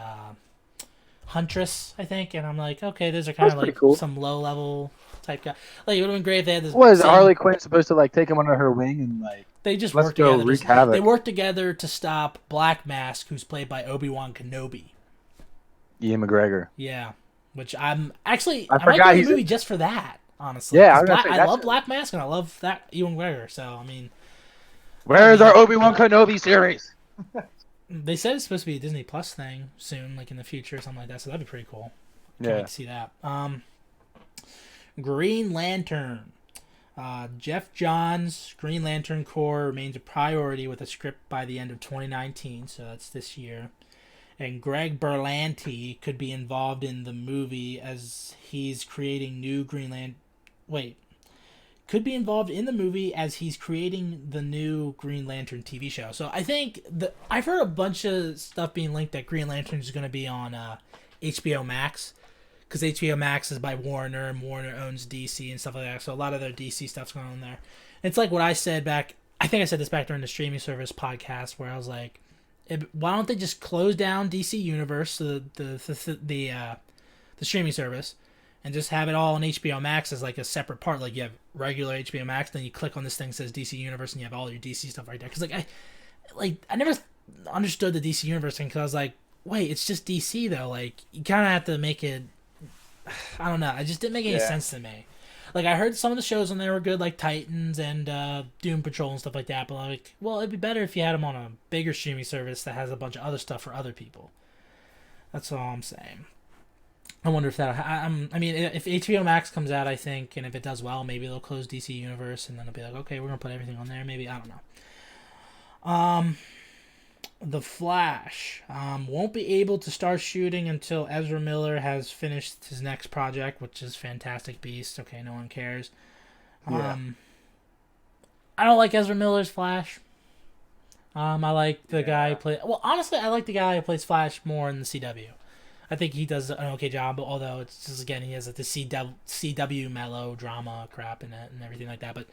Huntress, I think. And I'm like, okay, those are kind of like cool. Some low level type guy. Like, it would have been great if they had this. Was Harley Quinn supposed to like take him under her wing and like? They just worked together. They worked together to stop Black Mask, who's played by Obi-Wan Kenobi. Ian McGregor. Yeah, which I'm actually I might go to the movie just for that. Honestly, yeah, I love Black Mask and I love that Ewan McGregor. So I mean, where is our Obi-Wan Kenobi series? They said it's supposed to be a Disney Plus thing soon, like in the future or something like that. So that'd be pretty cool. Can't wait to see that. Green Lantern. Jeff Johns' Green Lantern Corps remains a priority with a script by the end of 2019, so that's this year. And Greg Berlanti could be involved in the movie as he's creating new could be involved in the movie as he's creating the new Green Lantern TV show. So I think I've heard a bunch of stuff being linked that Green Lantern is going to be on HBO Max. Because HBO Max is by Warner, and Warner owns DC and stuff like that. So a lot of their DC stuff's going on there. And it's like what I said back. I think I said this back during the streaming service podcast, where I was like, "Why don't they just close down DC Universe, the streaming service, and just have it all on HBO Max as like a separate part? Like you have regular HBO Max, then you click on this thing that says DC Universe, and you have all your DC stuff right there. Because I never understood the DC Universe thing, because I was like, wait, it's just DC though. Like you kind of have to make it. I don't know. It just didn't make any sense to me. Like, I heard some of the shows on there were good, like Titans and Doom Patrol and stuff like that. But like, well, it'd be better if you had them on a bigger streaming service that has a bunch of other stuff for other people. That's all I'm saying. I wonder if that. I mean, if HBO Max comes out, I think, and if it does well, maybe they'll close DC Universe, and then it'll be like, okay, we're gonna put everything on there. Maybe, I don't know. The Flash won't be able to start shooting until Ezra Miller has finished his next project, which is Fantastic Beasts. Okay, no one cares. I don't like Ezra Miller's Flash. I like the guy who plays... Well, honestly, I like the guy who plays Flash more in the CW. I think he does an okay job, although it's just, again, he has like the CW melodrama crap in it and everything like that, but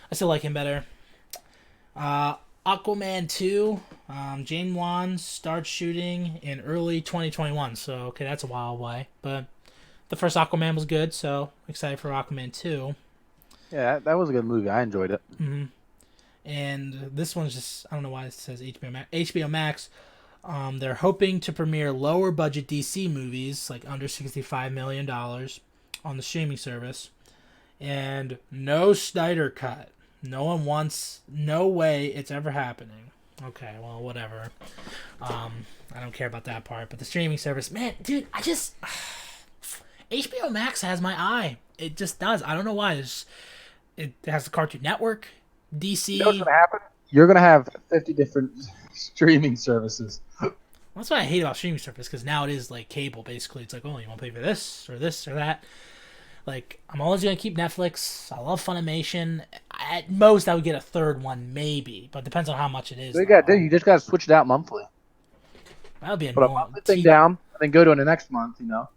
I still like him better. Aquaman 2, James Wan starts shooting in early 2021, so okay, that's a while away. But the first Aquaman was good, so excited for Aquaman 2. Yeah, that was a good movie. I enjoyed it. Mm-hmm. And this one's just, I don't know why it says HBO Max. HBO Max, they're hoping to premiere lower budget DC movies, like under $65 million, on the streaming service. And no Snyder Cut. No one wants, no way it's ever happening. Okay, well, whatever. I don't care about that part. But the streaming service, man, dude, HBO Max has my eye. It just does. I don't know why. It has the Cartoon Network, DC. You know what's going to happen? You're going to have 50 different streaming services. That's what I hate about streaming service, because now it is like cable, basically. It's like, oh, you want to pay for this or that. Like, I'm always going to keep Netflix. I love Funimation. At most, I would get a third one, maybe. But it depends on how much it is. So you just got to switch it out monthly. That'd be Put a annoying. monthly thing down and then go to it the next month. That'd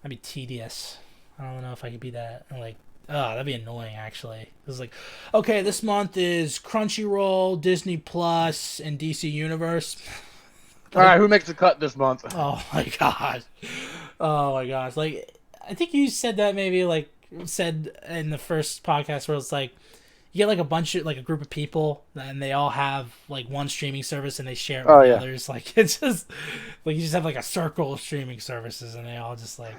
be tedious. I don't know if I could be that. Like, oh, that'd be annoying, actually. It's like, okay, this month is Crunchyroll, Disney Plus, and DC Universe. All right, who makes the cut this month? Oh, my God. Oh, my gosh. Like, I think you said that maybe, like, said in the first podcast where it's like, you get, like, a bunch of, like, a group of people, and they all have, like, one streaming service, and they share it with the others. Like, it's just, like, you just have, like, a circle of streaming services, and they all just, like,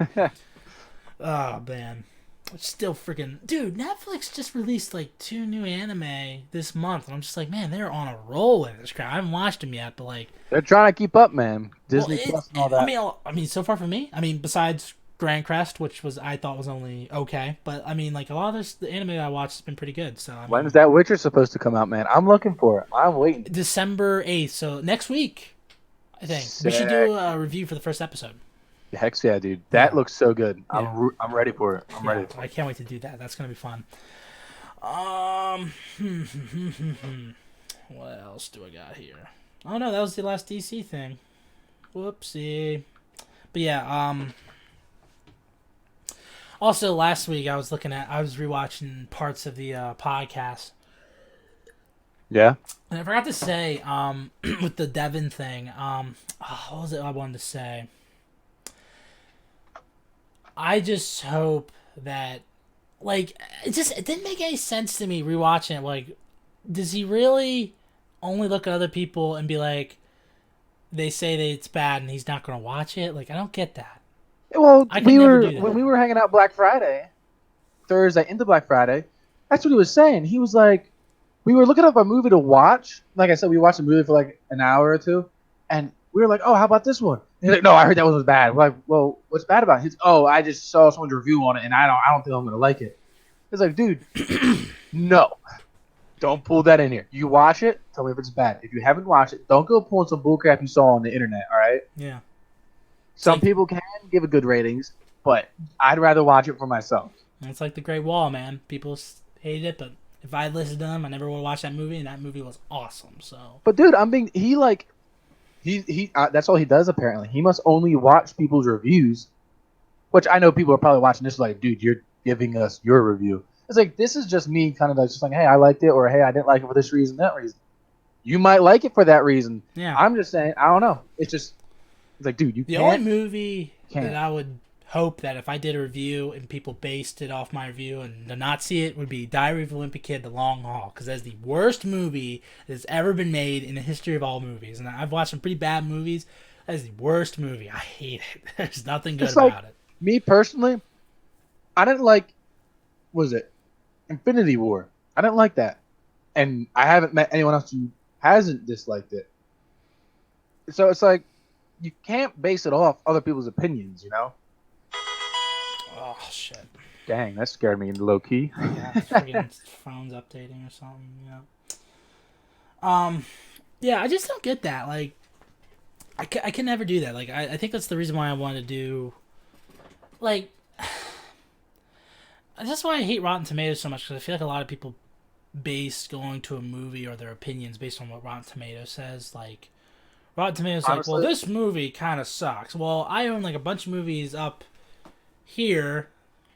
oh, man. It's still freaking... Dude, Netflix just released, like, 2 new anime this month, and I'm just like, man, they're on a roll with this crap. I haven't watched them yet, but, like... They're trying to keep up, man. Disney Plus and all that. I mean, so far for me, besides Grand Crest, which I thought was only okay, but I mean, like a lot of the anime I watched has been pretty good. So when's that Witcher supposed to come out, man? I'm looking for it. I'm waiting. December 8th, so next week, I think. Sick. We should do a review for the first episode. Heck yeah, dude. That looks so good. I'm ready for it. I'm ready. I can't wait to do that. That's gonna be fun. What else do I got here? Oh no, that was the last DC thing. Whoopsie. But yeah, also, last week I was rewatching parts of the podcast. Yeah. And I forgot to say, with the Devin thing, what was it I wanted to say? I just hope that, like, it didn't make any sense to me rewatching it. Like, does he really only look at other people and be like, they say that it's bad and he's not going to watch it? Like, I don't get that. Well, when we were hanging out Black Friday, Thursday into Black Friday, that's what he was saying. He was like, we were looking up a movie to watch. Like I said, we watched a movie for like an hour or two, and we were like, oh, how about this one? And he's like, no, I heard that one was bad. We're like, well, what's bad about it? He's, oh, I just saw someone's review on it, and I don't think I'm gonna like it. It's like, dude, no, don't pull that in here. You watch it, tell me if it's bad. If you haven't watched it, don't go pulling some bullcrap you saw on the internet. All right? Yeah. Some people can give it good ratings, but I'd rather watch it for myself. It's like The Great Wall, man. People hate it, but if I listened to them, I never would watch that movie, and that movie was awesome. So. But dude, he that's all he does apparently. He must only watch people's reviews, which I know people are probably watching this like, dude, you're giving us your review. It's like, this is just me kind of just like, hey, I liked it, or hey, I didn't like it for this reason, that reason. You might like it for that reason. Yeah. I'm just saying, I don't know. It's like, dude, The only movie that I would hope that if I did a review and people based it off my review and did not see it would be Diary of a Wimpy Kid: The Long Haul, because that's the worst movie that's ever been made in the history of all movies. And I've watched some pretty bad movies. That is the worst movie. I hate it. There's nothing good about it. Me personally, I didn't like, what was it, Infinity War. I didn't like that. And I haven't met anyone else who hasn't disliked it. So it's like, you can't base it off other people's opinions, you know? Oh, shit. Dang, that scared me low key. Yeah, freaking phone's updating or something, yeah. Yeah, I just don't get that. Like, I can never do that. Like, I think that's the reason why I want to do, like, that's why I hate Rotten Tomatoes so much, because I feel like a lot of people base going to a movie or their opinions based on what Rotten Tomatoes says. Like, Rotten Tomatoes like, well, this movie kind of sucks. Well, I own like a bunch of movies up here,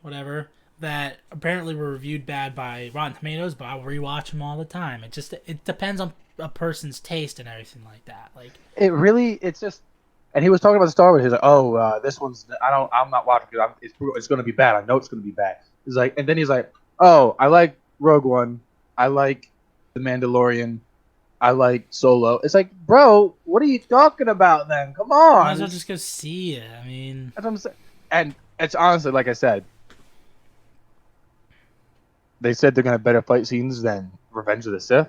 whatever, that apparently were reviewed bad by Rotten Tomatoes, but I'll rewatch them all the time. It depends on a person's taste and everything like that. Like, it's just, and he was talking about Star Wars. He's like, oh, this one's, I'm not watching because it's going to be bad. I know it's going to be bad. He's like, and then he's like, oh, I like Rogue One. I like The Mandalorian. I like Solo. It's like, bro, what are you talking about then? Come on. Might as well just go see it. I mean, that's what I'm saying. And it's honestly, like I said, they said they're going to have better fight scenes than Revenge of the Sith.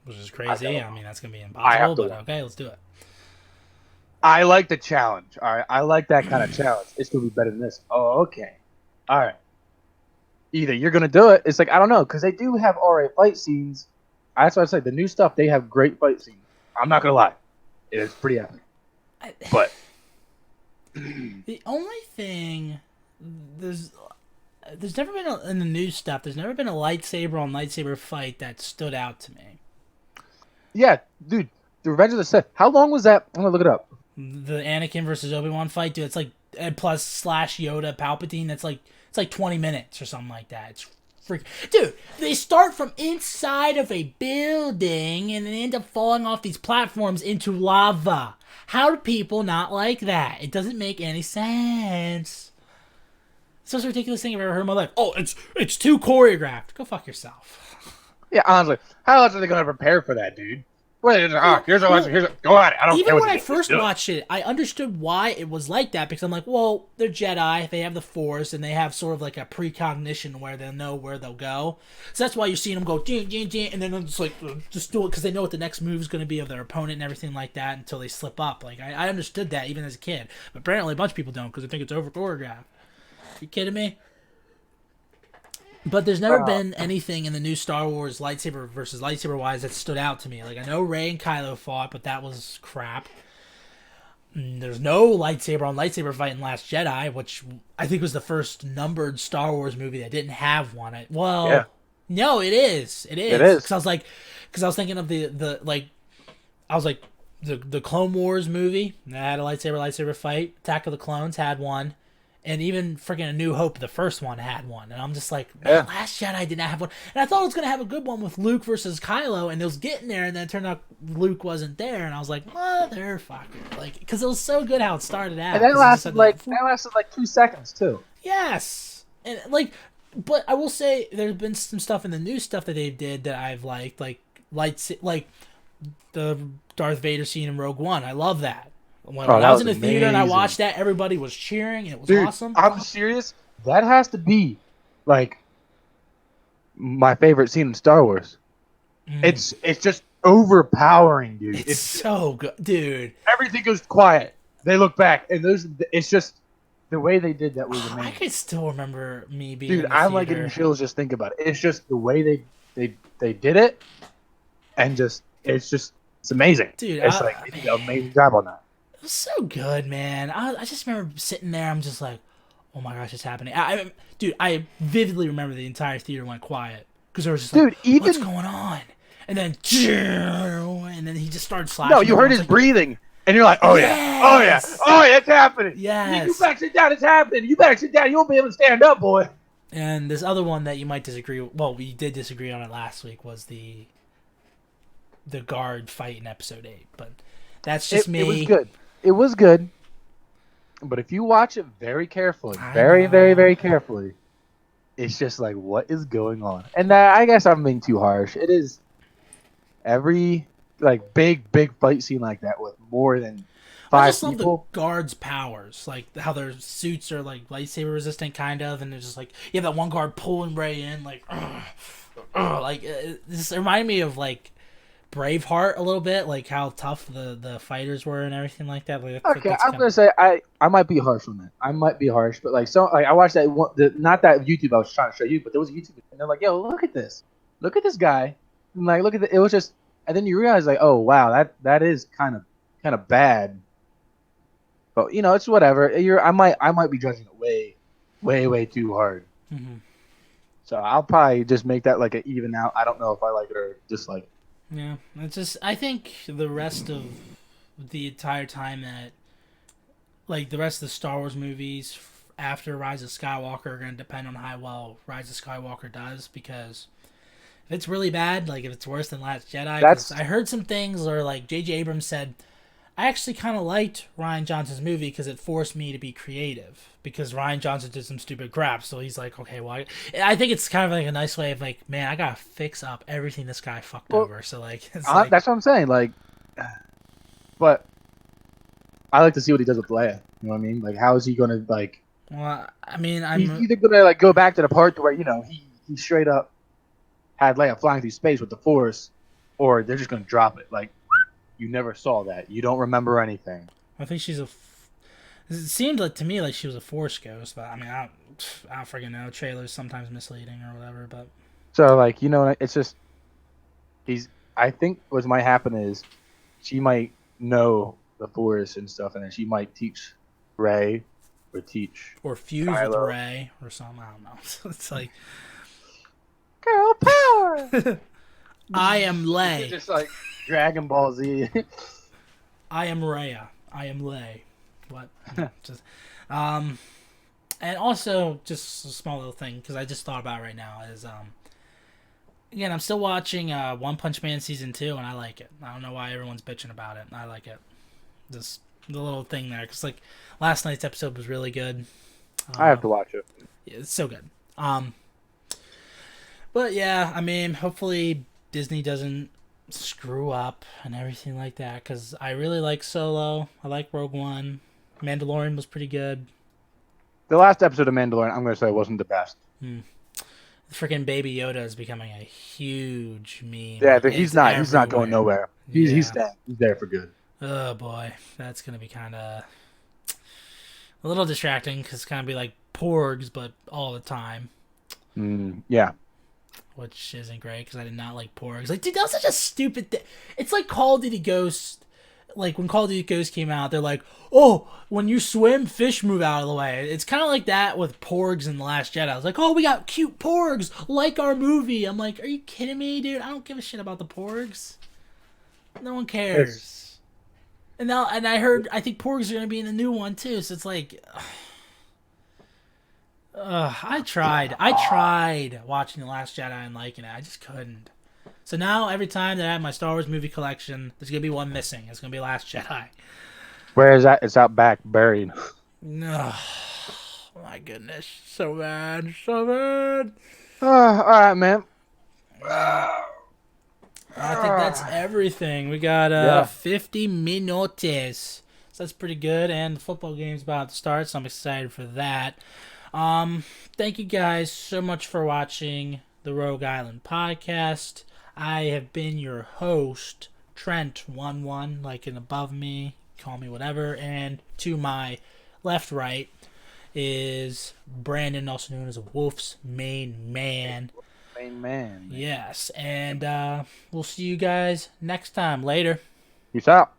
Which is crazy. I mean, that's going to be impossible, but okay, let's do it. I like the challenge. All right. I like that kind of challenge. It's going to be better than this. Oh, okay. All right. Either you're going to do it. It's like, I don't know, because they do have all right fight scenes. That's what I say. The new stuff, they have great fight scenes. I'm not going to lie. It is pretty epic. But the only thing, there's never been, in the new stuff, there's never been a lightsaber on lightsaber fight that stood out to me. Yeah, dude. The Revenge of the Sith. How long was that? I'm going to look it up. The Anakin versus Obi-Wan fight, dude. It's like and plus slash Yoda Palpatine. That's like it's like 20 minutes or something like that. It's freak, dude. They start from inside of a building and then end up falling off these platforms into lava. How do people not like that? It doesn't make any sense. It's the most ridiculous thing I've ever heard in my life. Oh, it's too choreographed. Go fuck yourself. Yeah, honestly, how else are they gonna prepare for that, dude? Well, here's a go at it. I don't care Even what when you I do, first just do it. watched it, I understood why it was like that because I'm like, well, they're Jedi, they have the Force, and they have sort of like a precognition where they'll know where they'll go. So that's why you're seeing them go, ding, ding, ding, and then they're just like, just do it because they know what the next move is going to be of their opponent and everything like that until they slip up. Like, I understood that even as a kid. But apparently a bunch of people don't because they think it's over choreographed. You kidding me? But there's never been anything in the new Star Wars lightsaber versus lightsaber wise that stood out to me. Like I know Rey and Kylo fought, but that was crap. There's no lightsaber on lightsaber fight in Last Jedi, which I think was the first numbered Star Wars movie that didn't have one. Yeah. No, it is. It is. It is. Because I was thinking of the Clone Wars movie that had a lightsaber fight. Attack of the Clones had one. And even freaking A New Hope, the first one, had one. And I'm just like, man, Last Jedi did not have one. And I thought it was going to have a good one with Luke versus Kylo. And it was getting there. And then it turned out Luke wasn't there. And I was like, motherfucker. Like, because it was so good how it started out. And that lasted like 2 seconds, too. Yes. And like, but I will say there's been some stuff in the new stuff that they did that I've liked. Like the Darth Vader scene in Rogue One. I love that. When I was in the theater and I watched that, everybody was cheering. And it was awesome. I'm serious. That has to be, like, my favorite scene in Star Wars. It's just overpowering, dude. It's so good, dude. Everything goes quiet. They look back, and it's just the way they did that was amazing. I can still remember me being Dude, in the I'm theater. like getting chills just think about it. It's just the way they did it, and it's amazing. Dude, it's they did an amazing job on that. It was so good, man. I just remember sitting there. I'm just like, oh my gosh, it's happening. I vividly remember the entire theater went quiet because there was just like, what's going on? And then he just started slashing. No, you heard his breathing, and you're like, oh yeah, it's happening. Yes. You better sit down. It's happening. You better sit down. You won't be able to stand up, boy. And this other one that you might disagree. Well, we did disagree on it last week. Was the guard fight in episode 8, but that's just me. It was good. It was good, but if you watch it very carefully, very, very carefully, it's just like, what is going on? And I guess I'm being too harsh. It is every like big fight scene like that with more than 5 I just love people. the guards' powers, like how their suits are like lightsaber resistant, kind of, and they're just like you have that one guard pulling Rey in, like, this reminded me of like Braveheart a little bit, like how tough the fighters were and everything like that. Like, I'm gonna say I might be harsh on that. I might be harsh, but like I watched that one, not that YouTube I was trying to show you, but there was a YouTube and they're like, yo, look at this guy, and like look at it was just, and then you realize like, oh wow, that is kind of bad, but you know it's whatever. I might be judging it way too hard. Mm-hmm. So I'll probably just make that like an even out. I don't know if I like it or dislike it. Yeah, it's just I think the rest of the entire time that, like the rest of the Star Wars movies after Rise of Skywalker are going to depend on how well Rise of Skywalker does, because if it's really bad, like if it's worse than Last Jedi, 'cause I heard some things where like J.J. Abrams said, I actually kind of liked Rian Johnson's movie because it forced me to be creative. Because Rian Johnson did some stupid crap, so he's like, okay, well, I think it's kind of like a nice way of like, man, I gotta fix up everything this guy fucked over. So like, it's like, that's what I'm saying. Like, but I like to see what he does with Leia. You know what I mean? Like, how is he gonna like? Well, I mean, he's either gonna like go back to the part where he straight up had Leia flying through space with the Force, or they're just gonna drop it. Like, you never saw that. You don't remember anything. I think she's it seemed like to me like she was a Force ghost, but I mean, I don't freaking know. Trailers sometimes misleading or whatever, but so like it's just I think what might happen is she might know the Force and stuff, and then she might teach Rey or fuse Kylo with Rey or something. I don't know. It's like girl power. I am Lei. Just like Dragon Ball Z. I am Rhea. I am Lay. What? Just, um, and also just a small little thing because I just thought about it right now is again I'm still watching One Punch Man season 2 and I like it. I don't know why everyone's bitching about it. I like it. Just the little thing there because like last night's episode was really good. I have to watch it. It's so good. But yeah, I mean, hopefully Disney doesn't screw up and everything like that because I really like Solo. I like Rogue One. Mandalorian was pretty good. The last episode of Mandalorian, I'm going to say, wasn't the best. The freaking Baby Yoda is becoming a huge meme. Yeah, he's not. He's not going nowhere. He's staying. He's there for good. Oh boy, that's gonna be kind of a little distracting because it's gonna be like Porgs, but all the time. Yeah. Which isn't great because I did not like Porgs. Like, dude, that was such a stupid thing. It's like Call of Duty Ghost. Like, when Call of Duty Ghost came out, they're like, oh, when you swim, fish move out of the way. It's kind of like that with Porgs in The Last Jedi. I was like, oh, we got cute Porgs, like our movie. I'm like, are you kidding me, dude? I don't give a shit about the Porgs. No one cares. And I heard, I think Porgs are going to be in the new one, too. So it's like... I tried watching The Last Jedi and liking it. I just couldn't. So now every time that I have my Star Wars movie collection, there's gonna be one missing. It's gonna be Last Jedi. Where is that? It's out back, buried. No, my goodness, so bad, so bad. All right, man. I think that's everything. We got 50 minutes. So that's pretty good, and the football game's about to start, so I'm excited for that. Thank you guys so much for watching the Rogue Island podcast. I have been your host, Trent11, like and above me, call me whatever, and to my left right is Brandon, also known as Wolf's main man. Main man. Yes, and we'll see you guys next time. Later. Peace out.